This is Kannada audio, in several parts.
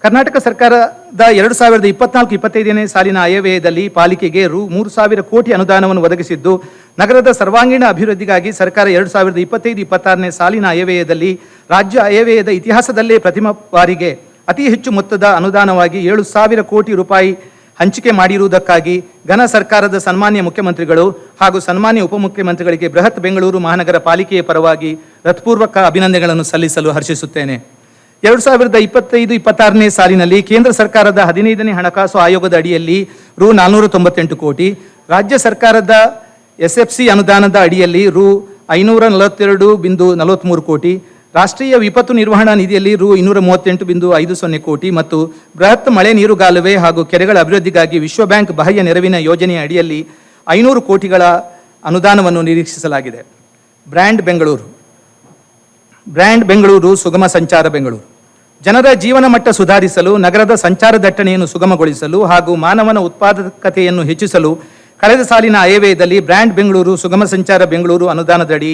ಕರ್ನಾಟಕ ಸರ್ಕಾರದ 2024-25ನೇ ಸಾಲಿನ ಆಯವ್ಯಯದಲ್ಲಿ ಪಾಲಿಕೆಗೆ ರು 3,000 ಕೋಟಿ ಅನುದಾನವನ್ನು ಒದಗಿಸಿದ್ದು, ನಗರದ ಸರ್ವಾಂಗೀಣ ಅಭಿವೃದ್ಧಿಗಾಗಿ ಸರ್ಕಾರ 2025-26ನೇ ಸಾಲಿನ ಆಯವ್ಯಯದಲ್ಲಿ ರಾಜ್ಯ ಆಯವ್ಯಯದ ಇತಿಹಾಸದಲ್ಲೇ ಪ್ರಥಮ ಬಾರಿಗೆ ಅತಿ ಹೆಚ್ಚು ಮೊತ್ತದ ಅನುದಾನವಾಗಿ 7,000 ಕೋಟಿ ರೂಪಾಯಿ ಹಂಚಿಕೆ ಮಾಡಿರುವುದಕ್ಕಾಗಿ ಘನ ಸರ್ಕಾರದ ಸನ್ಮಾನ್ಯ ಮುಖ್ಯಮಂತ್ರಿಗಳು ಹಾಗೂ ಸನ್ಮಾನ್ಯ ಉಪಮುಖ್ಯಮಂತ್ರಿಗಳಿಗೆ ಬೃಹತ್ ಬೆಂಗಳೂರು ಮಹಾನಗರ ಪಾಲಿಕೆಯ ಪರವಾಗಿ ಹೃತ್ಪೂರ್ವಕ ಅಭಿನಂದನೆಗಳನ್ನು ಸಲ್ಲಿಸಲು ಹರ್ಷಿಸುತ್ತೇನೆ. 2025-26ನೇ ಸಾಲಿನಲ್ಲಿ ಕೇಂದ್ರ ಸರ್ಕಾರದ 15ನೇ ಹಣಕಾಸು ಆಯೋಗದ ಅಡಿಯಲ್ಲಿ ರು 498 ಕೋಟಿ, ರಾಜ್ಯ ಸರ್ಕಾರದ SFC ಅನುದಾನದ ಅಡಿಯಲ್ಲಿ ರು 542.43 ಕೋಟಿ, ರಾಷ್ಟ್ರೀಯ ವಿಪತ್ತು ನಿರ್ವಹಣಾ ನಿಧಿಯಲ್ಲಿ ರು 238.50 ಕೋಟಿ ಮತ್ತು ಬೃಹತ್ ಮಳೆ ನೀರುಗಾಲುವೆ ಹಾಗೂ ಕೆರೆಗಳ ಅಭಿವೃದ್ಧಿಗಾಗಿ ವಿಶ್ವ ಬ್ಯಾಂಕ್ ಬಾಹ್ಯ ನೆರವಿನ ಯೋಜನೆಯ ಅಡಿಯಲ್ಲಿ 500 ಕೋಟಿಗಳ ಅನುದಾನವನ್ನು ನಿರೀಕ್ಷಿಸಲಾಗಿದೆ. ಬ್ರ್ಯಾಂಡ್ ಬೆಂಗಳೂರು ಸುಗಮ ಸಂಚಾರ ಬೆಂಗಳೂರು. ಜನರ ಜೀವನ ಮಟ್ಟ ಸುಧಾರಿಸಲು, ನಗರದ ಸಂಚಾರ ದಟ್ಟಣೆಯನ್ನು ಸುಗಮಗೊಳಿಸಲು ಹಾಗೂ ಮಾನವನ ಉತ್ಪಾದಕತೆಯನ್ನು ಹೆಚ್ಚಿಸಲು ಕಳೆದ ಸಾಲಿನ ಆಯವ್ಯಯದಲ್ಲಿ ಬ್ರ್ಯಾಂಡ್ ಬೆಂಗಳೂರು ಸುಗಮ ಸಂಚಾರ ಬೆಂಗಳೂರು ಅನುದಾನದಡಿ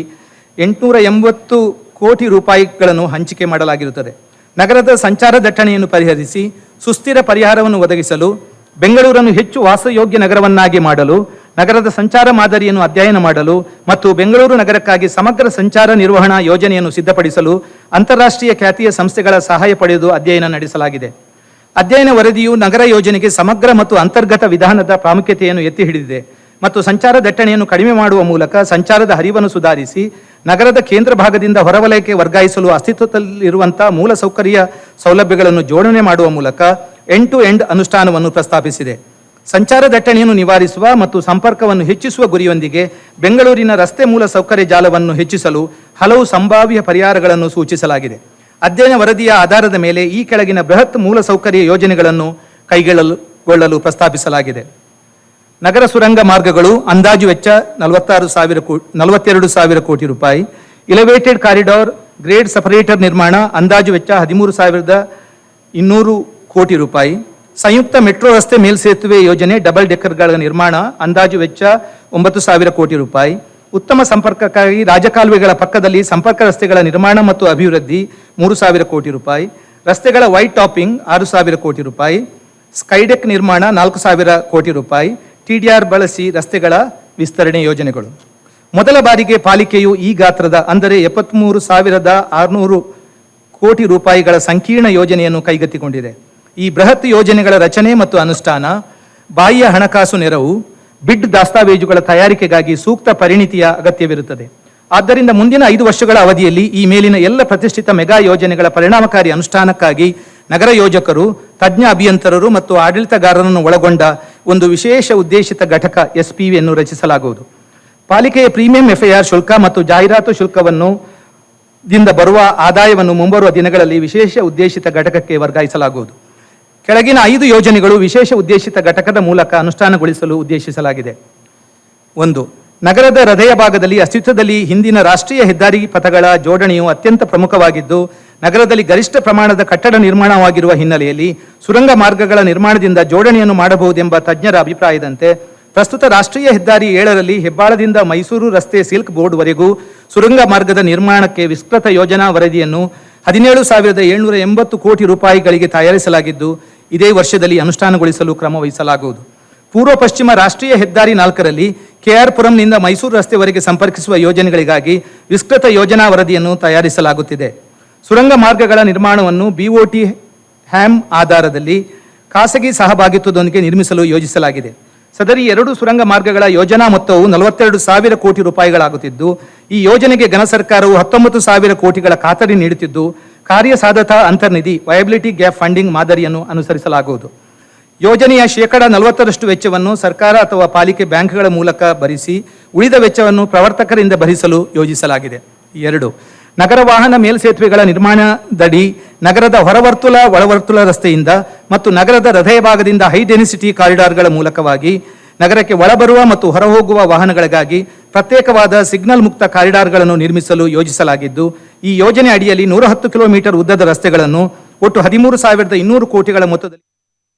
880 ಕೋಟಿ ರೂಪಾಯಿಗಳನ್ನು ಹಂಚಿಕೆ ಮಾಡಲಾಗಿರುತ್ತದೆ. ನಗರದ ಸಂಚಾರ ದಟ್ಟಣೆಯನ್ನು ಪರಿಹರಿಸಿ ಸುಸ್ಥಿರ ಪರಿಹಾರವನ್ನು ಒದಗಿಸಲು, ಬೆಂಗಳೂರನ್ನು ಹೆಚ್ಚು ವಾಸಯೋಗ್ಯ ನಗರವನ್ನಾಗಿ ಮಾಡಲು, ನಗರದ ಸಂಚಾರ ಮಾದರಿಯನ್ನು ಅಧ್ಯಯನ ಮಾಡಲು ಮತ್ತು ಬೆಂಗಳೂರು ನಗರಕ್ಕಾಗಿ ಸಮಗ್ರ ಸಂಚಾರ ನಿರ್ವಹಣಾ ಯೋಜನೆಯನ್ನು ಸಿದ್ಧಪಡಿಸಲು ಅಂತಾರಾಷ್ಟ್ರೀಯ ಖ್ಯಾತಿಯ ಸಂಸ್ಥೆಗಳ ಸಹಾಯ ಪಡೆದು ಅಧ್ಯಯನ ನಡೆಸಲಾಗಿದೆ. ಅಧ್ಯಯನ ವರದಿಯು ನಗರ ಯೋಜನೆಗೆ ಸಮಗ್ರ ಮತ್ತು ಅಂತರ್ಗತ ವಿಧಾನದ ಪ್ರಾಮುಖ್ಯತೆಯನ್ನು ಎತ್ತಿ ಹಿಡಿದಿದೆ ಮತ್ತು ಸಂಚಾರ ದಟ್ಟಣೆಯನ್ನು ಕಡಿಮೆ ಮಾಡುವ ಮೂಲಕ ಸಂಚಾರದ ಹರಿವನ್ನು ಸುಧಾರಿಸಿ ನಗರದ ಕೇಂದ್ರ ಭಾಗದಿಂದ ಹೊರವಲಯಕ್ಕೆ ವರ್ಗಾಯಿಸಲು ಅಸ್ತಿತ್ವದಲ್ಲಿರುವಂತಹ ಮೂಲಸೌಕರ್ಯ ಸೌಲಭ್ಯಗಳನ್ನು ಜೋಡಣೆ ಮಾಡುವ ಮೂಲಕ ಎಂಡ್ ಟು ಎಂಡ್ ಅನುಷ್ಠಾನವನ್ನು ಪ್ರಸ್ತಾಪಿಸಿದೆ. ಸಂಚಾರ ದಟ್ಟಣೆಯನ್ನು ನಿವಾರಿಸುವ ಮತ್ತು ಸಂಪರ್ಕವನ್ನು ಹೆಚ್ಚಿಸುವ ಗುರಿಯೊಂದಿಗೆ ಬೆಂಗಳೂರಿನ ರಸ್ತೆ ಮೂಲ ಸೌಕರ್ಯ ಜಾಲವನ್ನು ಹೆಚ್ಚಿಸಲು ಹಲವು ಸಂಭಾವ್ಯ ಪರಿಹಾರಗಳನ್ನು ಸೂಚಿಸಲಾಗಿದೆ. ಅಧ್ಯಯನ ವರದಿಯ ಆಧಾರದ ಮೇಲೆ ಈ ಕೆಳಗಿನ ಬೃಹತ್ ಮೂಲಸೌಕರ್ಯ ಯೋಜನೆಗಳನ್ನು ಕೈಗೊಳ್ಳಲು ಪ್ರಸ್ತಾಪಿಸಲಾಗಿದೆ. ನಗರ ಸುರಂಗ ಮಾರ್ಗಗಳು ಅಂದಾಜು ವೆಚ್ಚ 42,000 ಕೋಟಿ ರೂಪಾಯಿ. ಎಲಿವೇಟೆಡ್ ಕಾರಿಡಾರ್ ಗ್ರೇಡ್ ಸಪರೇಟರ್ ನಿರ್ಮಾಣ ಅಂದಾಜು ವೆಚ್ಚ 13,200 ಕೋಟಿ ರೂಪಾಯಿ. ಸಂಯುಕ್ತ ಮೆಟ್ರೋ ರಸ್ತೆ ಮೇಲ್ಸೇತುವೆ ಯೋಜನೆ ಡಬಲ್ ಡೆಕ್ಕರ್ಗಳ ನಿರ್ಮಾಣ ಅಂದಾಜು ವೆಚ್ಚ 9,000 ಕೋಟಿ ರೂಪಾಯಿ. ಉತ್ತಮ ಸಂಪರ್ಕಕ್ಕಾಗಿ ರಾಜಕಾಲುವೆಗಳ ಪಕ್ಕದಲ್ಲಿ ಸಂಪರ್ಕ ರಸ್ತೆಗಳ ನಿರ್ಮಾಣ ಮತ್ತು ಅಭಿವೃದ್ಧಿ 3,000 ಕೋಟಿ ರೂಪಾಯಿ. ರಸ್ತೆಗಳ ವೈಟ್ ಟಾಪಿಂಗ್ 6,000 ಕೋಟಿ ರೂಪಾಯಿ. ಸ್ಕೈಡೆಕ್ ನಿರ್ಮಾಣ 4,000 ಕೋಟಿ ರೂಪಾಯಿ. TDR ಬಳಸಿ ರಸ್ತೆಗಳ ವಿಸ್ತರಣೆ ಯೋಜನೆಗಳು. ಮೊದಲ ಬಾರಿಗೆ ಪಾಲಿಕೆಯು ಈ ಗಾತ್ರದ ಅಂದರೆ 73,600 ಕೋಟಿ ರೂಪಾಯಿಗಳ ಸಂಕೀರ್ಣ ಯೋಜನೆಯನ್ನು ಕೈಗೆತ್ತಿಕೊಂಡಿದೆ. ಈ ಬೃಹತ್ ಯೋಜನೆಗಳ ರಚನೆ ಮತ್ತು ಅನುಷ್ಠಾನ, ಬಾಹ್ಯ ಹಣಕಾಸು ನೆರವು, ಬಿಡ್ ದಾಸ್ತಾವೇಜುಗಳ ತಯಾರಿಕೆಗಾಗಿ ಸೂಕ್ತ ಪರಿಣಿತಿಯ ಅಗತ್ಯವಿರುತ್ತದೆ. ಆದ್ದರಿಂದ ಮುಂದಿನ 5 ವರ್ಷಗಳ ಅವಧಿಯಲ್ಲಿ ಈ ಮೇಲಿನ ಎಲ್ಲ ಪ್ರತಿಷ್ಠಿತ ಮೆಗಾ ಯೋಜನೆಗಳ ಪರಿಣಾಮಕಾರಿ ಅನುಷ್ಠಾನಕ್ಕಾಗಿ ನಗರ ಯೋಜಕರು, ತಜ್ಞ ಅಭಿಯಂತರರು ಮತ್ತು ಆಡಳಿತಗಾರರನ್ನು ಒಳಗೊಂಡ ಒಂದು ವಿಶೇಷ ಉದ್ದೇಶಿತ ಘಟಕ SPVಯನ್ನು ರಚಿಸಲಾಗುವುದು. ಪಾಲಿಕೆಯ ಪ್ರೀಮಿಯಂ FIR ಶುಲ್ಕ ಮತ್ತು ಜಾಹೀರಾತು ಶುಲ್ಕವನ್ನು ದಿಂದ ಬರುವ ಆದಾಯವನ್ನು ಮುಂಬರುವ ದಿನಗಳಲ್ಲಿ ವಿಶೇಷ ಉದ್ದೇಶಿತ ಘಟಕಕ್ಕೆ ವರ್ಗಾಯಿಸಲಾಗುವುದು. ಕೆಳಗಿನ 5 ಯೋಜನೆಗಳು ವಿಶೇಷ ಉದ್ದೇಶಿತ ಘಟಕದ ಮೂಲಕ ಅನುಷ್ಠಾನಗೊಳಿಸಲು ಉದ್ದೇಶಿಸಲಾಗಿದೆ. 1. ನಗರದ ಹೃದಯ ಭಾಗದಲ್ಲಿ ಅಸ್ತಿತ್ವದಲ್ಲಿ ಹಿಂದಿನ ರಾಷ್ಟ್ರೀಯ ಹೆದ್ದಾರಿ ಪಥಗಳ ಜೋಡಣೆಯು ಅತ್ಯಂತ ಪ್ರಮುಖವಾಗಿದ್ದು, ನಗರದಲ್ಲಿ ಗರಿಷ್ಠ ಪ್ರಮಾಣದ ಕಟ್ಟಡ ನಿರ್ಮಾಣವಾಗಿರುವ ಹಿನ್ನೆಲೆಯಲ್ಲಿ ಸುರಂಗ ಮಾರ್ಗಗಳ ನಿರ್ಮಾಣದಿಂದ ಜೋಡಣೆಯನ್ನು ಮಾಡಬಹುದೆಂಬ ತಜ್ಞರ ಅಭಿಪ್ರಾಯದಂತೆ ಪ್ರಸ್ತುತ ರಾಷ್ಟ್ರೀಯ ಹೆದ್ದಾರಿ 7ರಲ್ಲಿ ಹೆಬ್ಬಾಳದಿಂದ ಮೈಸೂರು ರಸ್ತೆ ಸಿಲ್ಕ್ ಬೋರ್ಡ್ವರೆಗೂ ಸುರಂಗ ಮಾರ್ಗದ ನಿರ್ಮಾಣಕ್ಕೆ ವಿಸ್ತೃತ ಯೋಜನಾ ವರದಿಯನ್ನು 17,780 ಕೋಟಿ ರೂಪಾಯಿಗಳಿಗೆ ತಯಾರಿಸಲಾಗಿದ್ದು, ಇದೇ ವರ್ಷದಲ್ಲಿ ಅನುಷ್ಠಾನಗೊಳಿಸಲು ಕ್ರಮ ವಹಿಸಲಾಗುವುದು. ಪೂರ್ವ ಪಶ್ಚಿಮ ರಾಷ್ಟ್ರೀಯ ಹೆದ್ದಾರಿ 4ರಲ್ಲಿ KR ಪುರಂನಿಂದ ಮೈಸೂರು ರಸ್ತೆವರೆಗೆ ಸಂಪರ್ಕಿಸುವ ಯೋಜನೆಗಳಿಗಾಗಿ ವಿಸ್ತೃತ ಯೋಜನಾ ವರದಿಯನ್ನು ತಯಾರಿಸಲಾಗುತ್ತಿದೆ. ಸುರಂಗ ಮಾರ್ಗಗಳ ನಿರ್ಮಾಣವನ್ನು BOT ಹ್ಯಾಮ್ ಆಧಾರದಲ್ಲಿ ಖಾಸಗಿ ಸಹಭಾಗಿತ್ವದೊಂದಿಗೆ ನಿರ್ಮಿಸಲು ಯೋಜಿಸಲಾಗಿದೆ. ಸದರಿ 2 ಸುರಂಗ ಮಾರ್ಗಗಳ ಯೋಜನಾ ಮೊತ್ತವು 42,000 ಕೋಟಿ ರೂಪಾಯಿಗಳಾಗುತ್ತಿದ್ದು, ಈ ಯೋಜನೆಗೆ ಘನ ಸರ್ಕಾರವು 19,000 ಕೋಟಿಗಳ ಖಾತರಿ ನೀಡುತ್ತಿದ್ದು, ಕಾರ್ಯಸಾಧ್ಯತಾ ಅಂತರ್ನಿಧಿ ವಯಬಿಲಿಟಿ ಗ್ಯಾಪ್ ಫಂಡಿಂಗ್ ಮಾದರಿಯನ್ನು ಅನುಸರಿಸಲಾಗುವುದು. ಯೋಜನೆಯ 40% ವೆಚ್ಚವನ್ನು ಸರ್ಕಾರ ಅಥವಾ ಪಾಲಿಕೆ ಬ್ಯಾಂಕ್ಗಳ ಮೂಲಕ ಭರಿಸಿ ಉಳಿದ ವೆಚ್ಚವನ್ನು ಪ್ರವರ್ತಕರಿಂದ ಭರಿಸಲು ಯೋಜಿಸಲಾಗಿದೆ. 2. ನಗರ ವಾಹನ ಮೇಲ್ಸೇತುವೆಗಳ ನಿರ್ಮಾಣದಡಿ ನಗರದ ಹೊರವರ್ತುಲ ಒಳವರ್ತುಲ ರಸ್ತೆಯಿಂದ ಮತ್ತು ನಗರದ ಹೃದಯ ಭಾಗದಿಂದ ಹೈ ಡೆನ್ಸಿಟಿ ಕಾರಿಡಾರ್ಗಳ ಮೂಲಕವಾಗಿ ನಗರಕ್ಕೆ ಒಳಬರುವ ಮತ್ತು ಹೊರಹೋಗುವ ವಾಹನಗಳಿಗಾಗಿ ಪ್ರತ್ಯೇಕವಾದ ಸಿಗ್ನಲ್ ಮುಕ್ತ ಕಾರಿಡಾರ್ಗಳನ್ನು ನಿರ್ಮಿಸಲು ಯೋಜಿಸಲಾಗಿದ್ದು, ಈ ಯೋಜನೆ ಅಡಿಯಲ್ಲಿ 110 ಕಿಲೋಮೀಟರ್ ಉದ್ದದ ರಸ್ತೆಗಳನ್ನು ಒಟ್ಟು 13,200 ಕೋಟಿಗಳ ಮೊತ್ತದಲ್ಲಿ